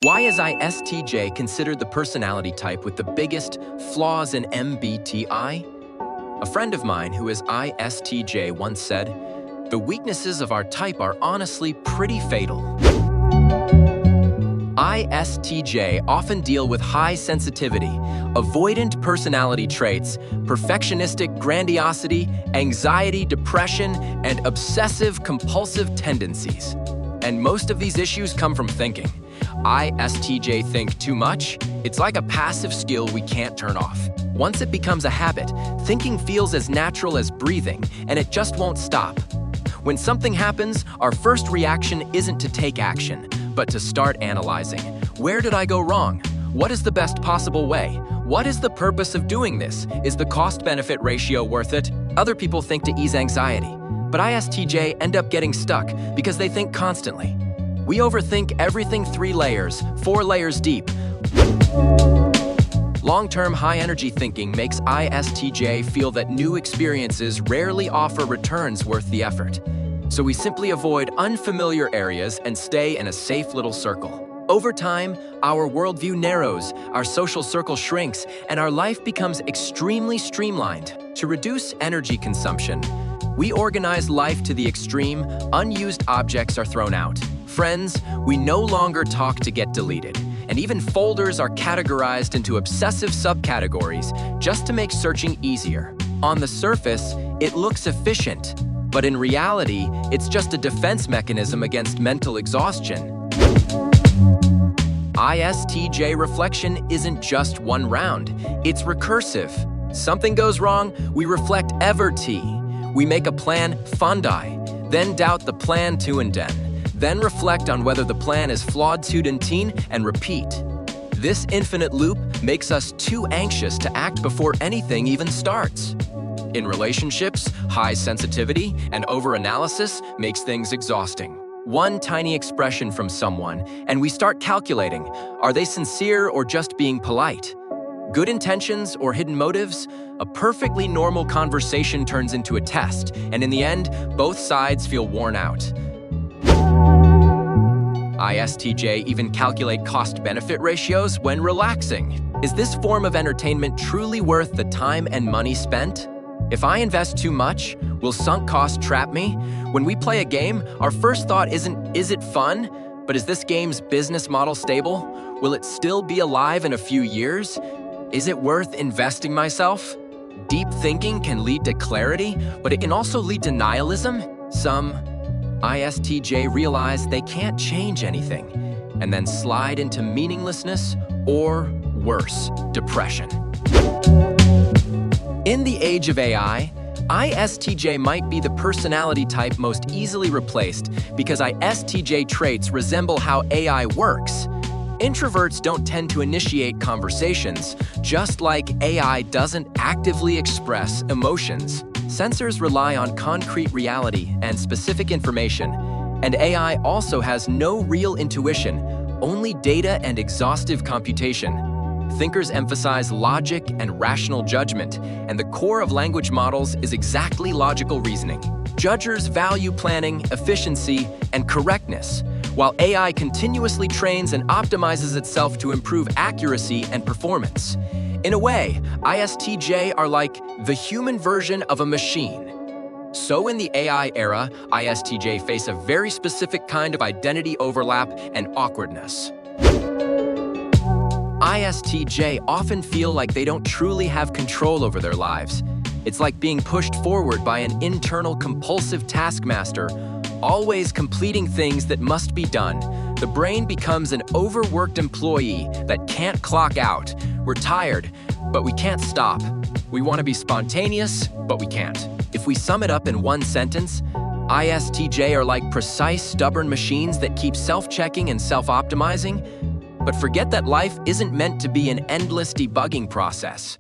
Why is ISTJ considered the personality type with the biggest flaws in MBTI? A friend of mine who is ISTJ once said, "The weaknesses of our type are honestly pretty fatal." ISTJ often deal with high sensitivity, avoidant personality traits, perfectionistic grandiosity, anxiety, depression, and obsessive-compulsive tendencies. And most of these issues come from thinking. ISTJ think too much? It's like a passive skill we can't turn off. Once it becomes a habit, thinking feels as natural as breathing, and it just won't stop. When something happens, our first reaction isn't to take action, but to start analyzing. Where did I go wrong? What is the best possible way? What is the purpose of doing this? Is the cost-benefit ratio worth it? Other people think to ease anxiety, but ISTJ end up getting stuck because they think constantly. We overthink everything 3 layers, 4 layers deep. Long-term high-energy thinking makes ISTJ feel that new experiences rarely offer returns worth the effort. So we simply avoid unfamiliar areas and stay in a safe little circle. Over time, our worldview narrows, our social circle shrinks, and our life becomes extremely streamlined. To reduce energy consumption, we organize life to the extreme. Unused objects are thrown out. Friends, we no longer talk to get deleted. And even folders are categorized into obsessive subcategories just to make searching easier. On the surface, it looks efficient, but in reality, it's just a defense mechanism against mental exhaustion. ISTJ reflection isn't just one round, it's recursive. Something goes wrong, we reflect ever-t. We make a plan, fundi, then doubt the plan to and then reflect on whether the plan is flawed to and repeat. This infinite loop makes us too anxious to act before anything even starts. In relationships, high sensitivity and over-analysis makes things exhausting. One tiny expression from someone, and we start calculating, are they sincere or just being polite? Good intentions or hidden motives? A perfectly normal conversation turns into a test, and in the end, both sides feel worn out. ISTJ even calculate cost-benefit ratios when relaxing. Is this form of entertainment truly worth the time and money spent? If I invest too much, will sunk cost trap me? When we play a game, our first thought isn't, is it fun? But is this game's business model stable? Will it still be alive in a few years? Is it worth investing myself? Deep thinking can lead to clarity, but it can also lead to nihilism. Some ISTJ realize they can't change anything, and then slide into meaninglessness or, worse, depression. In the age of AI, ISTJ might be the personality type most easily replaced because ISTJ traits resemble how AI works. Introverts don't tend to initiate conversations, just like AI doesn't actively express emotions. Sensors rely on concrete reality and specific information, and AI also has no real intuition, only data and exhaustive computation. Thinkers emphasize logic and rational judgment, and the core of language models is exactly logical reasoning. Judgers value planning, efficiency, and correctness, while AI continuously trains and optimizes itself to improve accuracy and performance. In a way, ISTJ are like the human version of a machine. So in the AI era, ISTJ face a very specific kind of identity overlap and awkwardness. ISTJ often feel like they don't truly have control over their lives. It's like being pushed forward by an internal compulsive taskmaster, always completing things that must be done. The brain becomes an overworked employee that can't clock out. We're tired, but we can't stop. We want to be spontaneous, but we can't. If we sum it up in one sentence, ISTJ are like precise, stubborn machines that keep self-checking and self-optimizing. But forget that life isn't meant to be an endless debugging process.